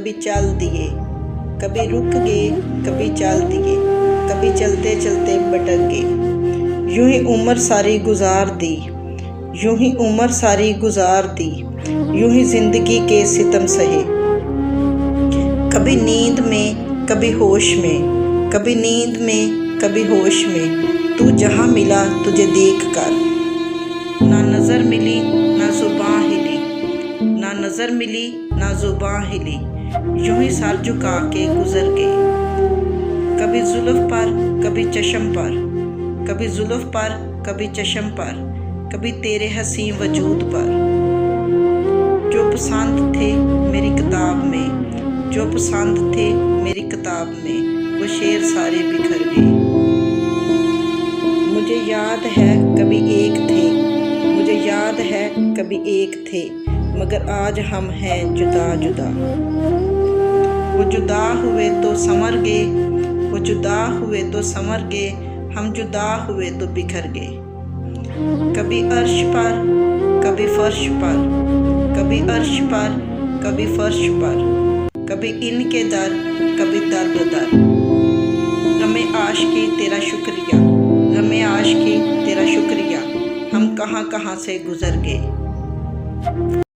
कभी चाल दिए, कभी रुक गए, कभी चाल दिए, कभी चलते चलते भटक गए। यूं ही उम्र सारी गुजार दी, यूं ही उम्र सारी गुजार दी, यूं ही जिंदगी के सितम सहे। कभी नींद में, कभी होश में, कभी नींद में, कभी होश में, तू जहाँ मिला तुझे देख कर। ना नज़र मिली ना जुबां हिली, ना नज़र मिली ना जुबां हिली, यूं ही सर झुका के गुजर गए। कभी जुल्फ पर, कभी चश्म पर, कभी जुल्फ पर, कभी चश्म पर, कभी तेरे हंसी वजूद पर। जो पसंद थे मेरी किताब में, जो पसंद थे मेरी किताब में, वो शेर सारे बिखर गए। मुझे याद है कभी एक थे, मुझे याद है कभी एक थे, मगर आज हम हैं जुदा जुदा। वो जुदा हुए तो संवर गए, वो जुदा हुए तो संवर गए, हम जुदा हुए तो बिखर गए। कभी अर्श पर, कभी फर्श पर, कभी अर्श पर, कभी फर्श पर, कभी इनके दर, कभी दर बदर। गमे आशिकी तेरा शुक्रिया, गमे आशिकी तेरा शुक्रिया, हम कहाँ कहाँ से गुजर गए।